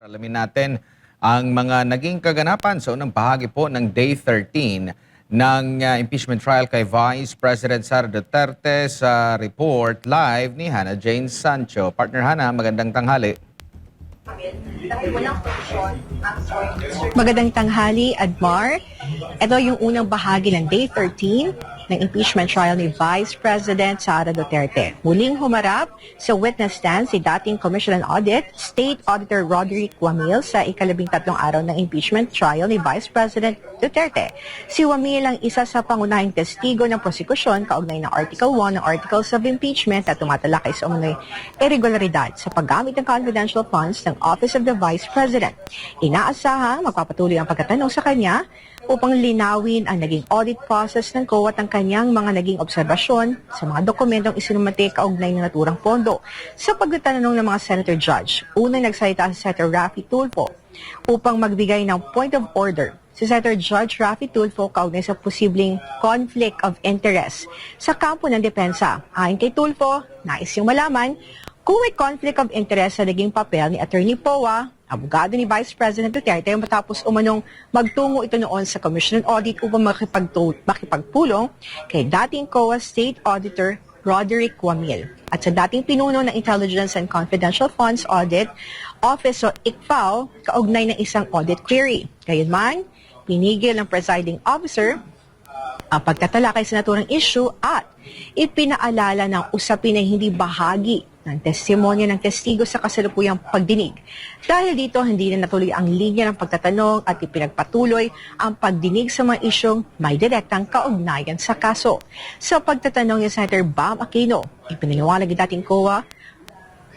Alamin natin ang mga naging kaganapan sa unang bahagi po ng Day 13 ng impeachment trial kay Vice President Sara Duterte sa report live ni Hannah Jane Sancho. Partner Hannah, magandang tanghali. Magandang tanghali, Admar. Ito yung unang bahagi ng Day 13 ng impeachment trial ni Vice President Sara Duterte. Muling humarap sa witness stand si dating Commission on Audit, State Auditor Roderick Wamil sa ika-13 araw ng impeachment trial ni Vice President Duterte. Si Wamil ang isa sa pangunahing testigo ng prosekusyon kaugnay ng Article 1 ng Articles of Impeachment at tumatalakay sa umunoy irregularidad sa paggamit ng confidential funds ng Office of the Vice President. Inaasahang magpapatuloy ang pagtatanong sa kanya upang linawin ang naging audit process ng COA at ang kanyang mga naging obserbasyon sa mga dokumentong isinumite kaugnay ng naturang pondo. Sa pagtatanong ng mga Senator Judge, unang nagsalita si Senator Raffy Tulfo upang magbigay ng point of order. Si Senator Judge Raffy Tulfo kaugnay sa posibleng conflict of interest sa kampo ng depensa. Ayon kay Tulfo, nais niyang malaman kung may conflict of interest sa naging papel ni Attorney Poa, abogado ni Vice President Duterte, matapos umanong magtungo ito noon sa Commission on Audit upang makipagpulong kay dating COA State Auditor Roderick Wamil at sa dating pinuno ng Intelligence and Confidential Funds Audit Office o ICFAO kaugnay ng isang audit query. Gayunman, pinigil ng presiding officer ang pagtatalakay sa naturang issue at ipinaalala ng usapin na hindi bahagi ng testimonya ng testigo sa kasalukuyang pagdinig. Dahil dito, hindi na natuloy ang linya ng pagtatanong at ipinagpatuloy ang pagdinig sa mga isyong may direktang kaugnayan sa kaso. Sa pagtatanong ni Senator Bam Aquino, ipinaliwanag ng dating COA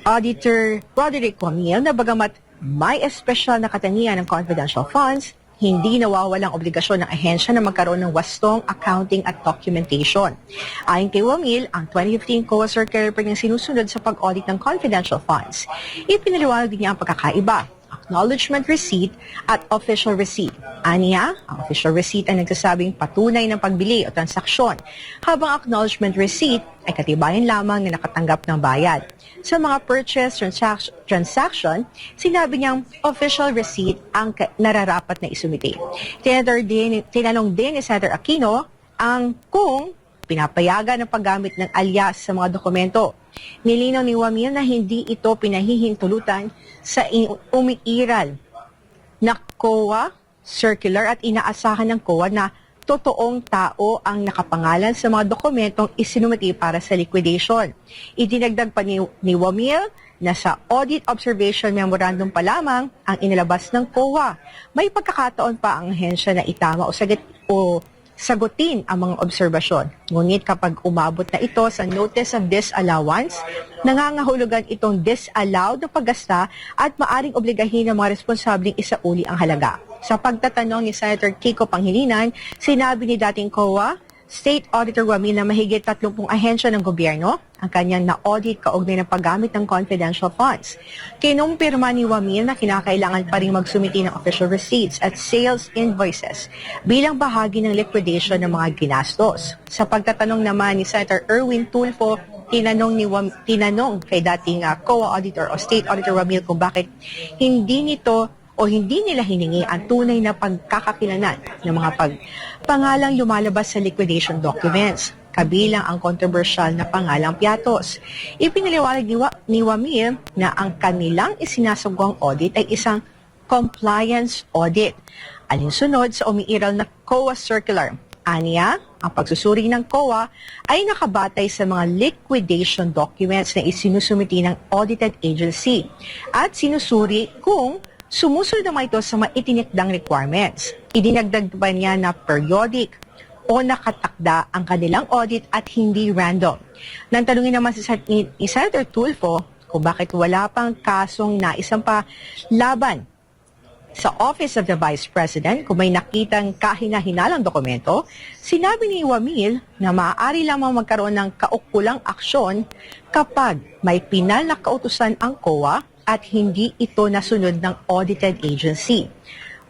Auditor Roderick Wamil na bagamat may espesyal na katangian ng confidential funds, hindi nawawalang obligasyon ng ahensya na magkaroon ng wastong accounting at documentation. Ayon kay Wamil, ang 2015 COA Circular niyang sinusunod sa pag-audit ng confidential funds. Ipinaliwanag din niya ang pagkakaiba, acknowledgement receipt at official receipt. Aniya, ang official receipt ay nagsasabing patunay ng pagbili o transaksyon, habang acknowledgement receipt ay katibayan lamang na nakatanggap ng bayad. Sa mga purchase transaction, sinabi niyang official receipt ang nararapat na isumite. Tinanong din ni Senator Aquino ang kung pinapayagan ang paggamit ng alias sa mga dokumento. Nilinaw ni Wamil na hindi ito pinahihintulutan sa umiiral na COA circular at inaasahan ng COA na totoong tao ang nakapangalan sa mga dokumentong isinumiti para sa liquidation. Idinagdag pa ni Wamil na sa Audit Observation Memorandum pa lamang ang inilabas ng COA. May pagkakataon pa ang ahensya na itama o sagutin ang mga obserbasyon. Ngunit kapag umabot na ito sa Notice of Disallowance, nangangahulugan itong disallowed na paggasta at maaring obligahin ng mga responsabling isauli ang halaga. Sa pagtatanong ni Senator Kiko Pangilinan, sinabi ni dating COA State Auditor Wamil na mahigit 30 ahensya ng gobyerno ang kanyang na-audit kaugnay ng paggamit ng confidential funds. Kinumpirma ni Wamil na kinakailangan pa rin magsumiti ng official receipts at sales invoices bilang bahagi ng liquidation ng mga ginastos. Sa pagtatanong naman ni Senator Erwin Tulfo, tinanong kay dating COA Auditor o State Auditor Wamil kung bakit hindi nila hiningi ang tunay na pagkakakilanlan ng mga pangalang lumalabas sa liquidation documents, kabilang ang controversial na pangalang Piatos. Ipinaliwanag ni Wamil na ang kanilang isinasagawang audit ay isang compliance audit, alinsunod sa umiiral na COA circular. Aniya, ang pagsusuri ng COA ay nakabatay sa mga liquidation documents na isinusumiti ng audited agency at sinusuri kung sumusunod naman ito sa mga itinikdang requirements. Idinagdag pa niya na periodic o nakatakda ang kanilang audit at hindi random. Nang tanungin naman si Senator Tulfo kung bakit wala pang kasong naisampa laban sa Office of the Vice President kung may nakitang kahina-hinalang dokumento, sinabi ni Wamil na maaari lamang magkaroon ng kaukulang aksyon kapag may pinal na kautusan ang COA at hindi ito nasunod ng audited agency.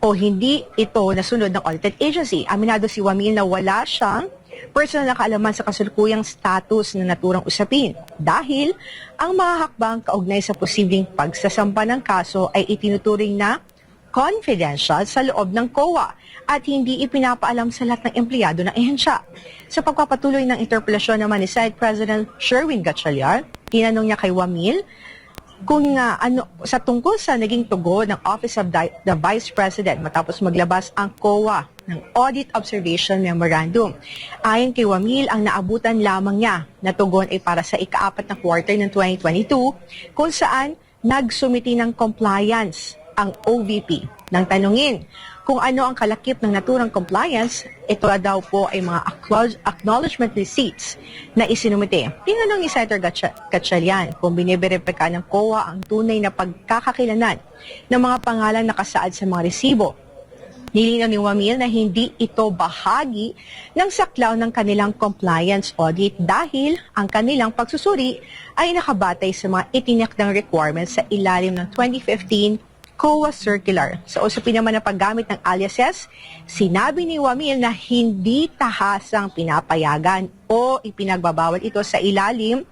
O hindi ito nasunod ng audited agency. Aminado si Wamil na wala siyang personal na kaalaman sa kasalukuyang status ng naturang usapin dahil ang mga hakbang kaugnay sa posibleng pagsasampa ng kaso ay itinuturing na confidential sa loob ng COA at hindi ipinapaalam sa lahat ng empleyado ng ehensya. Sa pagpapatuloy ng interpelasyon naman ni Senate President Sherwin Gatchalian, tinanong niya kay Wamil kung sa tungkol sa naging tugon ng Office of the Vice President matapos maglabas ang COA ng Audit Observation Memorandum. Ayon kay Wamil, ang naabutan lamang niya na tugon ay para sa ika-4 na quarter ng 2022 kung saan nagsumiti ng compliance ang OVP. Nang tanungin kung ano ang kalakip ng naturang compliance, ito daw po ay mga acknowledgement receipts na isinumite. Tinanong ni Senator Gatchalian kung biniberipika ng COA ang tunay na pagkakakilanan ng mga pangalan nakasaad sa mga resibo. Nilinaw ni Wamil na hindi ito bahagi ng saklaw ng kanilang compliance audit dahil ang kanilang pagsusuri ay nakabatay sa mga itinakdang requirements sa ilalim ng 2015 COA Circular. Sa usapin naman ng paggamit ng aliases, sinabi ni Wamil na hindi tahasang pinapayagan o ipinagbabawal ito sa ilalim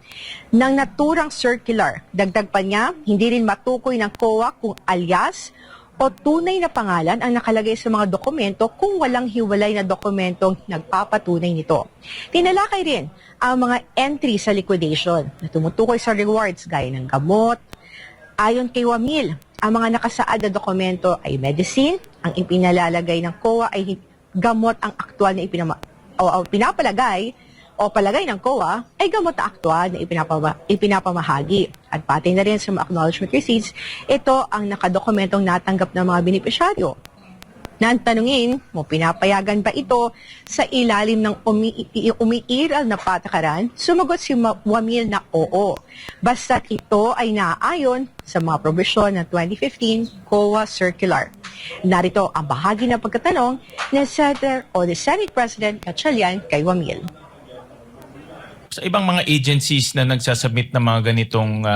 ng naturang circular. Dagdag pa niya, hindi rin matukoy ng COA kung alias o tunay na pangalan ang nakalagay sa mga dokumento kung walang hiwalay na dokumentong nagpapatunay nito. Tinalakay rin ang mga entry sa liquidation na tumutukoy sa rewards gaya ng gamot. Ayon kay Wamil, ang mga nakasaad na dokumento ay medicine, ang ipinalalagay ng COA ay gamot ang aktual na pinapalagay o palagay ng COA ay gamot na aktual na ipinapamahagi. At pati na rin sa mga acknowledgement receipts, ito ang nakadokumentong natanggap ng mga benepisyaryo. Nang tanungin mo, pinapayagan ba ito sa ilalim ng umiiral na patakaran? Sumagot si Wamil na oo. Basta't ito ay naaayon sa mga probisyon ng 2015 COA Circular. Narito ang bahagi ng pagkatanong ni Senate President Gatchalian kay Wamil. Sa ibang mga agencies na nagsasubmit ng mga ganitong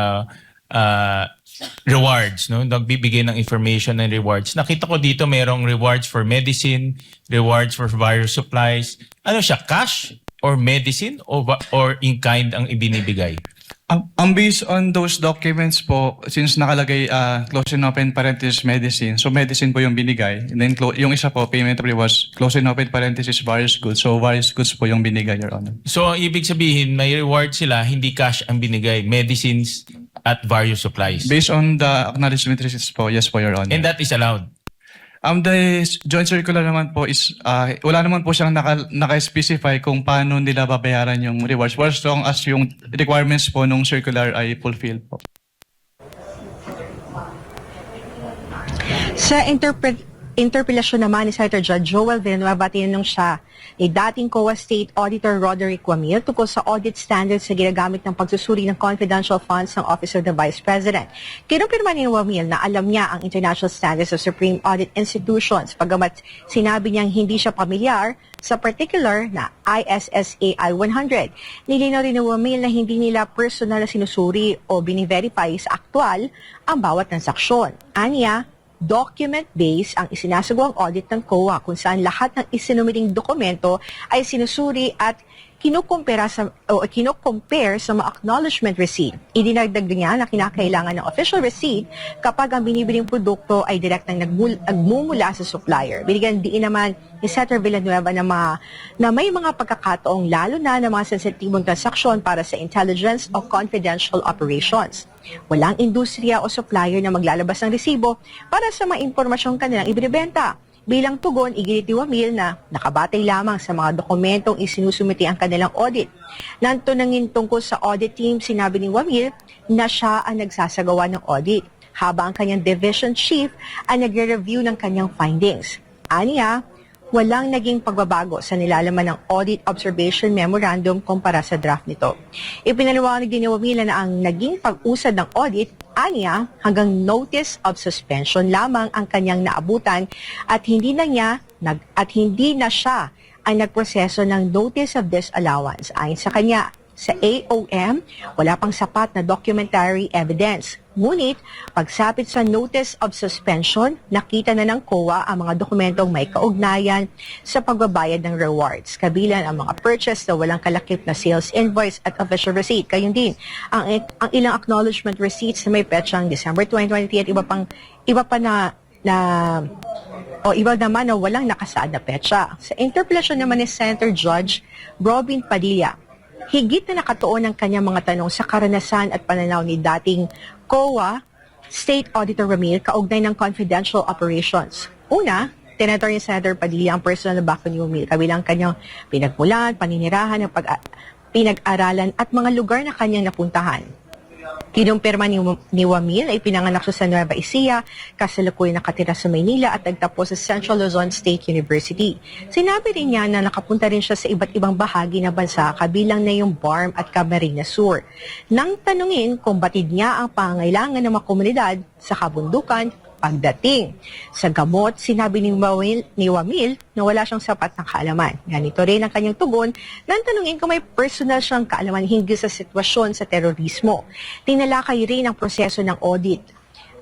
rewards, no? Nagbibigay ng information and rewards. Nakita ko dito merong rewards for medicine, rewards for virus supplies. Ano siya, cash or medicine or in kind ang ibinibigay? Ang based on those documents po, since nakalagay close and open parenthesis medicine, so medicine po yung binigay. And then yung isa po, payment of rewards, close and open parenthesis various goods. So various goods po yung binigay, Your Honor. So ang ibig sabihin, may reward sila, hindi cash ang binigay, medicines at various supplies. Based on the acknowledgement receipts po, yes po, Your Honor. And that is allowed. The joint circular naman po is, wala naman po siyang naka-specify kung paano nila babayaran yung rewards for as long as yung requirements po nung circular ay fulfilled po. Sa interpelasyon naman ni Senator Judge Joel Villanueva, tinanong siya ni dating COA State Auditor Roderick Wamil tungkol sa audit standards sa ginagamit ng pagsusuri ng confidential funds ng Office of the Vice President. Kinumpirma ni Wamil na alam niya ang international standards of Supreme Audit Institutions, pagamat sinabi niyang hindi siya pamilyar sa particular na ISSAI 100. Nilinaw rin ni Wamil na hindi nila personal na sinusuri o bini-verify sa aktual ang bawat transaksyon. Aniya, document-based ang isinasagawang audit ng COA kung saan lahat ng isinumiting dokumento ay sinusuri at kinukumpare sa mga acknowledgement receipt. Idinagdag niya na kinakailangan ng official receipt kapag ang binibiling produkto ay direktang nagmumula sa supplier. Binigyan diin naman ni Senator Villanueva na may mga pagkakataong lalo na ng mga sensitibong transaksyon para sa intelligence o confidential operations. Walang industriya o supplier na maglalabas ng resibo para sa mga impormasyong kanilang ibinibenta. Bilang tugon, iginit ni Wamil na nakabatay lamang sa mga dokumentong isinusumiti ang kanilang audit. Nang tunangin tungkol sa audit team, sinabi ni Wamil na siya ang nagsasagawa ng audit, habang ang kanyang division chief ang nagre-review ng kanyang findings. Aniya, walang naging pagbabago sa nilalaman ng Audit Observation Memorandum kumpara sa draft nito. Ipinaliwanag din ni Wamil na ang naging pag-usad ng audit, aniya, hanggang notice of suspension lamang ang kanyang naabutan at hindi na siya ang nagproseso ng notice of disallowance. Ayon sa kanya, Sa AOM, wala pang sapat na documentary evidence. Ngunit, pagsapit sa Notice of Suspension, nakita na ng COA ang mga dokumentong may kaugnayan sa pagbabayad ng rewards. Kabilang ang mga purchase na walang kalakip na sales invoice at official receipt. Kayun din, ang ilang acknowledgement receipts na may petsang December 2023 at iba naman na walang nakasaad na petsa. Sa interpellation naman ni Senator Judge Robin Padilla, higit na nakatuon ang kanyang mga tanong sa karanasan at pananaw ni dating COA State Auditor Ramil kaugnay ng confidential operations. Una, tinatanong ni Senator Padilla ang personal na background ni Ramil, kabilang kanyang pinagmulan, paninirahan, pinag-aralan at mga lugar na kanyang napuntahan. Kinumpirma ni Wamil ay pinanganak siya sa Nueva Ecija, kasalukuyan nakatira sa Maynila at nagtapos sa Central Luzon State University. Sinabi rin niya na nakapunta rin siya sa iba't ibang bahagi ng bansa, kabilang na yung BARM at Camarines Sur. Nang tanungin kung batid niya ang pangangailangan ng mga komunidad sa kabundukan, pagdating sa gamot, sinabi ni Wamil na wala siyang sapat na kaalaman. Ganito rin ang kanyang tugon nang tanungin kung may personal siyang kaalaman hinggil sa sitwasyon sa terorismo. Tinalakay rin ang proseso ng audit.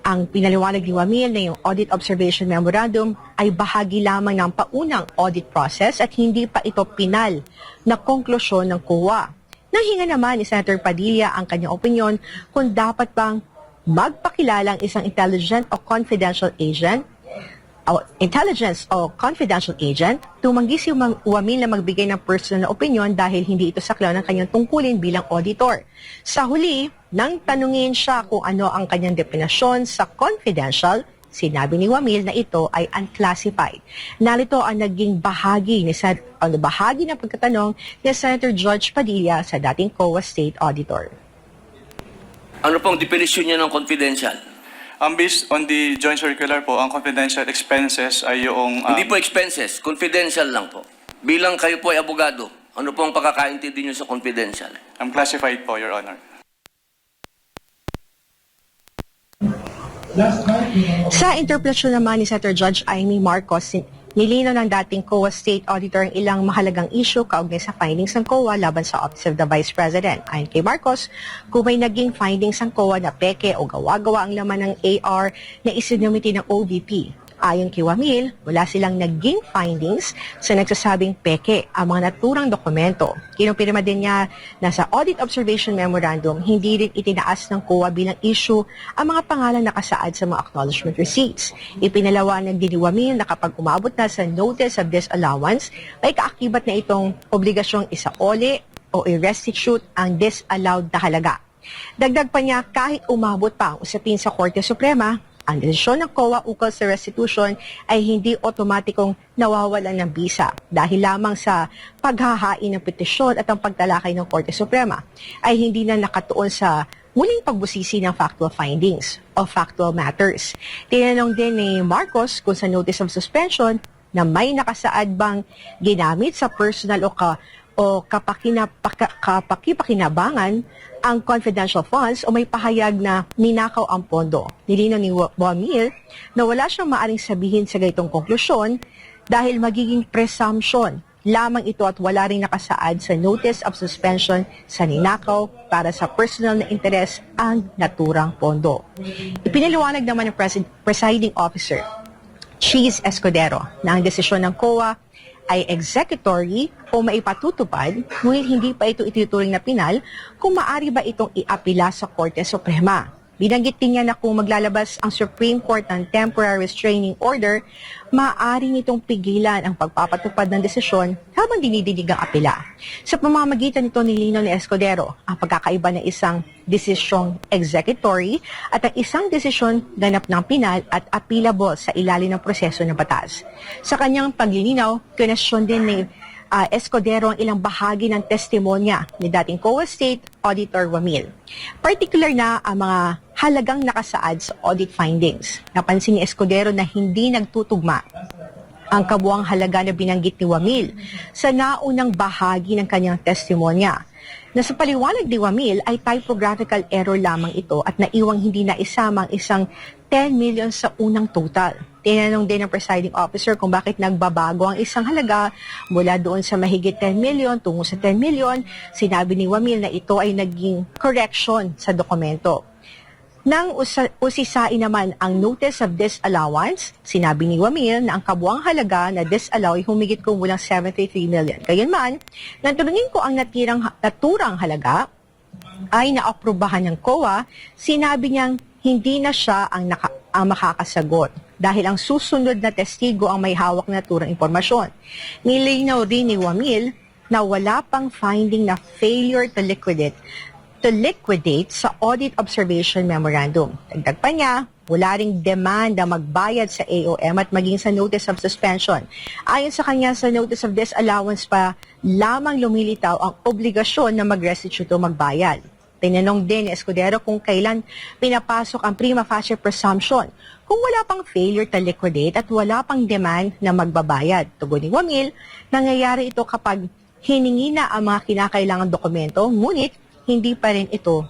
Ang pinaliwanag ni Wamil na yung Audit Observation Memorandum ay bahagi lamang ng paunang audit process at hindi pa ito pinal na konklusyon ng COA. Nahinga naman ni Senator Padilla ang kanyang opinyon kung dapat bang magpakilala ang isang intelligence o confidential agent, tumanggi si Wamil na magbigay ng personal na opinion dahil hindi ito saklaw ng kanyang tungkulin bilang auditor. Sa huli, nang tanungin siya kung ano ang kanyang definasyon sa confidential, sinabi ni Wamil na ito ay unclassified. Narito ang naging bahagi ng pagkatanong ni Senator George Padilla sa dating COA State Auditor. Ano pong definisyon niya ng confidential? Based on the joint circular po, ang confidential expenses ay yung... Hindi po expenses, confidential lang po. Bilang kayo po ay abogado, ano pong pagkakaintindi niyo sa confidential? classified po, Your Honor. Sa interpretasyon naman ni Senator Judge Amy Marcos, nilinaw ng dating COA State Auditor ang ilang mahalagang issue kaugnay sa findings ng COA laban sa Office of the Vice President. Ayon kay Marcos, kung may naging findings ng COA na peke o gawa-gawa ang laman ng AR na isinumiti ng OVP. Ayon kay Wamil, wala silang naging findings sa nagsasabing peke ang mga naturang dokumento. Kinumpirma din niya na sa Audit Observation Memorandum, hindi rin itinaas ng COA bilang issue ang mga pangalan nakasaad sa mga acknowledgement receipts. Ipinalawanag din ni Wamil na kapag umabot na sa Notice of Disallowance, may kaakibat na itong obligasyong isaoli o i-restitute ang disallowed na halaga. Dagdag pa niya, kahit umabot pa ang usapin sa Korte Suprema, ang desisyon ng COA ukol sa restitution ay hindi otomatikong nawawalan ng bisa dahil lamang sa paghahain ng petisyon at ang pagtalakay ng Korte Suprema ay hindi na nakatuon sa muling pagbusisi ng factual findings o factual matters. Tinanong din ni Marcos kung sa Notice of Suspension na may nakasaad bang ginamit sa personal o kapakinabangan ang confidential funds o may pahayag na ninakaw ang pondo. Nilinaw ni Wamil na wala siyang maaring sabihin sa ganitong konklusyon dahil magiging presumption lamang ito at wala rin nakasaad sa Notice of Suspension sa ninakaw para sa personal na interes ang naturang pondo. Ipinaliwanag naman ng presiding officer, Cheese Escudero, na ang desisyon ng COA ay executory o maipatutupad, ngunit hindi pa ito itinuturing na pinal kung maaari ba itong iapila sa Korte Suprema. Binanggit din niya na kung maglalabas ang Supreme Court ng Temporary Restraining Order, maaari nitong pigilan ang pagpapatupad ng desisyon habang dinidinig ang apela. Sa pamamagitan nito nilinaw ni Escudero ang pagkakaiba ng isang desisyong executory at ang isang desisyon ganap ng pinal at appealable sa ilalim ng proseso ng batas. Sa kanyang paglilinaw, kinwestiyon din ni Escudero ang ilang bahagi ng testimonya ni dating COA State Auditor Wamil. Particular na ang mga halagang nakasaad sa audit findings. Napansin ni Escudero na hindi nagtutugma ang kabuang halaga na binanggit ni Wamil sa naunang bahagi ng kanyang testimonya. Na sa paliwanag ni Wamil ay typographical error lamang ito at naiwang hindi na isama ang isang 10 million sa unang total. Tinanong din ng presiding officer kung bakit nagbabago ang isang halaga mula doon sa mahigit 10 million tungo sa 10 million. Sinabi ni Wamil na ito ay naging correction sa dokumento. Nang usisain naman ang notice of disallowance, sinabi ni Wamil na ang kabuang halaga na disallow ay humigit kumulang 73 million. Gayunman, nang tanungin ko ang naturang halaga ay naaprubahan ng COA, sinabi niyang hindi na siya ang makakasagot dahil ang susunod na testigo ang may hawak na naturang impormasyon. Nilinaw din ni Wamil na wala pang finding na failure to liquidate sa Audit Observation Memorandum. Dagdag pa niya, wala ring demand na magbayad sa AOM at maging sa Notice of Suspension. Ayon sa kanya, sa Notice of Disallowance pa lamang lumilitaw ang obligasyon na mag-restitute o magbayad. Tinanong din ni Escudero kung kailan pinapasok ang prima facie presumption kung wala pang failure to liquidate at wala pang demand na magbabayad. Tugon ni Wamil, nangyayari ito kapag hiningi na ang mga kinakailangang dokumento, ngunit hindi pa rin ito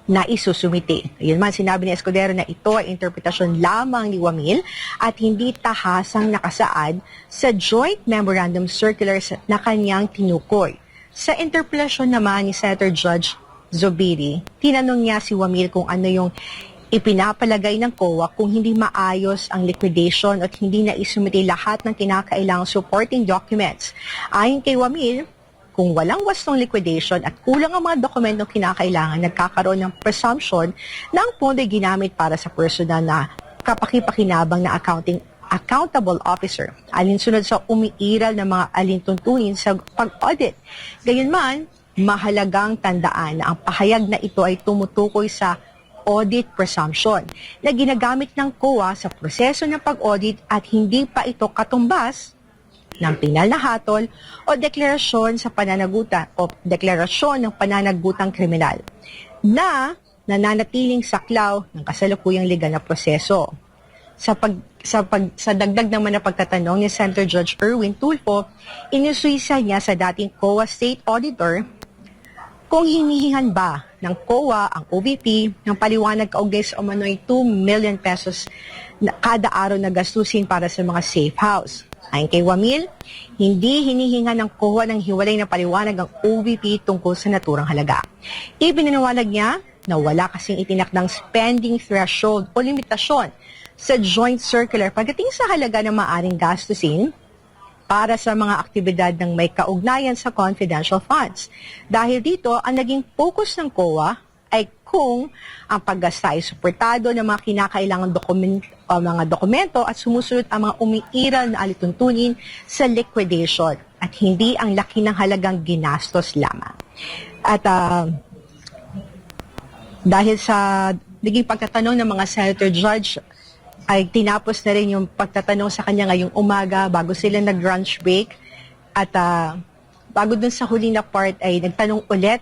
na isusumite. Ayun man, sinabi ni Escudero na ito ay interpretasyon lamang ni Wamil at hindi tahasang nakasaad sa Joint Memorandum Circulars na kanyang tinukoy. Sa interpelasyon naman ni Senator Judge Zubiri, tinanong niya si Wamil kung ano yung ipinapalagay ng COA kung hindi maayos ang liquidation at hindi na isumite lahat ng kinakailangang supporting documents. Ayon kay Wamil, kung walang wastong liquidation at kulang ang mga dokumentong kinakailangan, nagkakaroon ng presumption na ang pondo ay ginamit para sa personal na kapakipakinabang na accountable officer, alinsunod sa umiiral ng mga alintuntunin sa pag-audit. Gayunman, mahalagang tandaan na ang pahayag na ito ay tumutukoy sa audit presumption na ginagamit ng COA sa proseso ng pag-audit at hindi pa ito katumbas ng pinal na hatol o deklarasyon sa pananagutan o deklarasyon ng pananagutang kriminal na nananatiling saklaw ng kasalukuyang legal na proseso. Sa dagdag naman na pagtatanong ni Senator Judge Erwin Tulfo, inusuisa niya sa dating COA State Auditor kung hinihingan ba ng COA ang OVP ng paliwanag kaugnay sa umano'y 2 million pesos na kada araw na gastusin para sa mga safe house. Ayon kay Wamil, hindi hinihingan ng COA ng hiwalay na paliwanag ang OVP tungkol sa naturang halaga. Ipinanawalag niya na wala kasing itinakdang spending threshold o limitasyon sa joint circular pagdating sa halaga na maaring gastusin para sa mga aktibidad ng may kaugnayan sa confidential funds. Dahil dito, ang naging focus ng COA ay kung ang paggasta ay suportado ng mga kinakailangang mga dokumento at sumusunod ang mga umiiral na alituntunin sa liquidation at hindi ang laki ng halagang ginastos lamang. At dahil sa naging pagtatanong ng mga senator judge, ay tinapos na rin yung pagtatanong sa kanya ngayong umaga bago sila nag-lunch break. At bago dun sa huli na part ay nagtanong ulit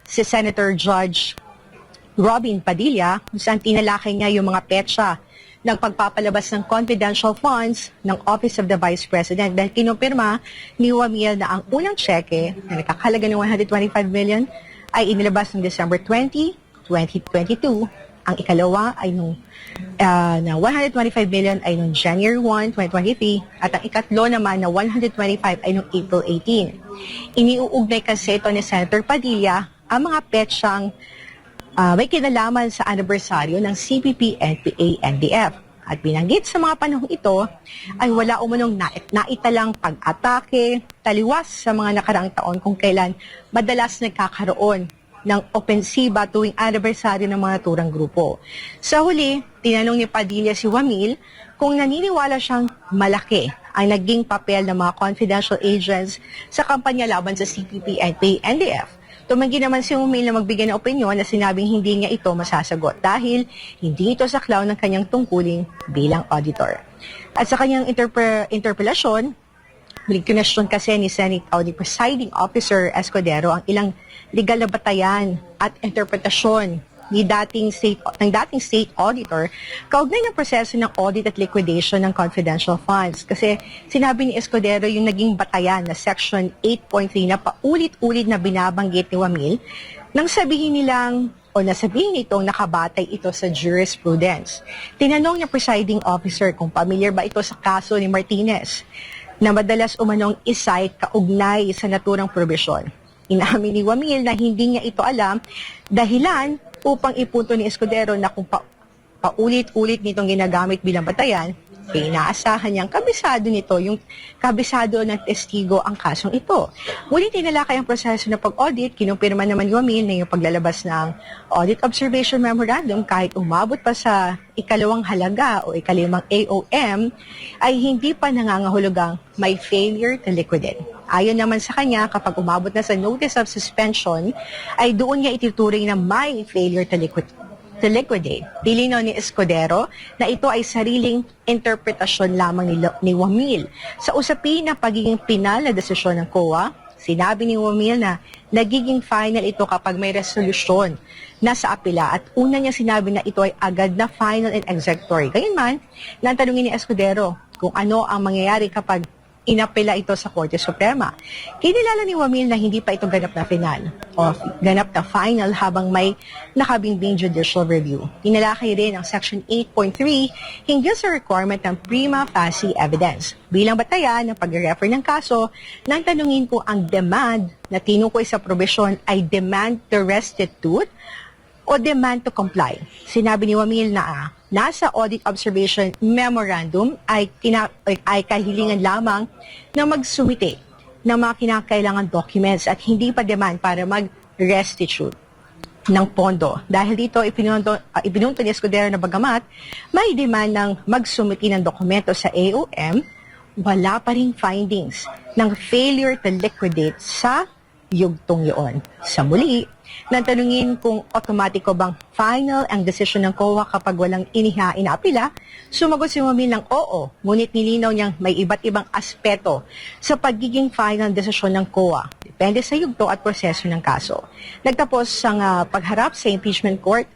si Senator Judge Robin Padilla kung saan tinalakay niya yung mga petsa ng pagpapalabas ng confidential funds ng Office of the Vice President dahil kinumpirma ni Wamil na ang unang cheque na nakakahalaga ng 125 million ay inilabas ng December 20, 2022. Ang ikalawa ay na 125 million ay noong January 1, 2023 at ang ikatlo naman na 125 ay noong April 18. Iniuugnay kasi ito ni Senator Padilla ang mga petsyang may kinalaman sa anibersaryo ng CPP, NPA, NDF. At binanggit sa mga panahong ito ay wala umunong naitalang pag-atake, taliwas sa mga nakaraang taon kung kailan madalas nagkakaroon ng opensiba tuwing anibersaryo ng mga naturang grupo. Sa huli, tinanong ni Padilla si Wamil kung naniniwala siyang malaki ang naging papel ng mga confidential agents sa kampanya laban sa CPP, NPA, NDF. Tumanggi naman si Wamil na magbigay ng opinyon na sinabing hindi niya ito masasagot dahil hindi ito saklaw ng kanyang tungkulin bilang auditor. At sa kanyang interpelasyon, question kasi ni Senate Audit Presiding Officer Escudero ang ilang legal na batayan at interpretasyon ng dating state auditor kaugnay ng proseso ng audit at liquidation ng confidential funds. Kasi sinabi ni Escudero yung naging batayan na Section 8.3 na paulit-ulit na binabanggit ni Wamil Nang sabihin nilang o nasabihin itong nakabatay ito sa jurisprudence. Tinanong niya presiding officer kung familiar ba ito sa kaso ni Martinez na madalas umanong isite kaugnay sa naturang probisyon. Inamin ni Wamil na hindi niya ito alam dahilan upang ipunto ni Escudero na kung paulit-ulit nitong ginagamit bilang batayan, inaasahan niyang kabisado nito, yung kabisado ng testigo ang kasong ito. Ngunit tinalakay ang proseso ng pag-audit, kinumpirma naman ni Wamil na yung paglalabas ng Audit Observation Memorandum kahit umabot pa sa ikalawang halaga o ikalimang AOM ay hindi pa nangangahulugang may failure to liquidate. Ayon naman sa kanya, kapag umabot na sa notice of suspension, ay doon niya ituturing na may failure to liquidate. Dilinaw ni Escudero na ito ay sariling interpretasyon lamang ni Wamil. Sa usapin ng pagiging pinal na desisyon ng COA, sinabi ni Wamil na nagiging final ito kapag may resolusyon na sa apela at una niya sinabi na ito ay agad na final and executory. Gayunman, natanungin ni Escudero kung ano ang mangyayari kapag inapela ito sa Korte Suprema. Kinilala ni Wamil na hindi pa ito ganap na final o ganap na final habang may nakabingbing judicial review. Tinalakay rin ang Section 8.3 hinggil sa requirement ng prima facie evidence. Bilang batayan ng pag-refer ng kaso, nang tanungin kung ang demand na tinukoy sa probisyon ay demand to restitute o demand to comply. Sinabi ni Wamil na nasa Audit Observation Memorandum ay kahilingan lamang na magsumite ng mga kinakailangan documents at hindi pa demand para mag-restitute ng pondo. Dahil dito, ipinunto ni Escudero na bagamat may demand ng magsumite ng dokumento sa AOM, wala pa ring findings ng failure to liquidate sa yugtong yun. Sa muli, natanungin kung otomatiko bang final ang desisyon ng COA kapag walang inihain na apela, sumagot si Wamil ng oo, ngunit nilinaw niyang may iba't ibang aspeto sa pagiging final desisyon ng COA. Depende sa yugto at proseso ng kaso. Nagtapos ang pagharap sa impeachment court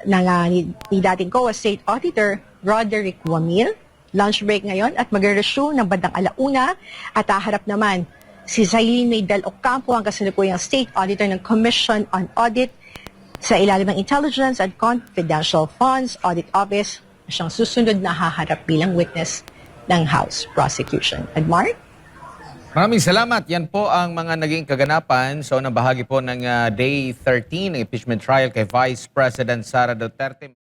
ni dating COA State Auditor Roderick Wamil. Lunch break ngayon at magre-resume ng bandang 1:00 at haharap naman si Zailin Maydal Ocampo, ang kasalukuyang State Auditor ng Commission on Audit sa ilalim ng Intelligence and Confidential Funds Audit Office, siyang susunod na haharap bilang witness ng House Prosecution. Mark? Maraming salamat. Yan po ang mga naging kaganapan sa unang bahagi po ng Day 13 ng impeachment trial kay Vice President Sara Duterte.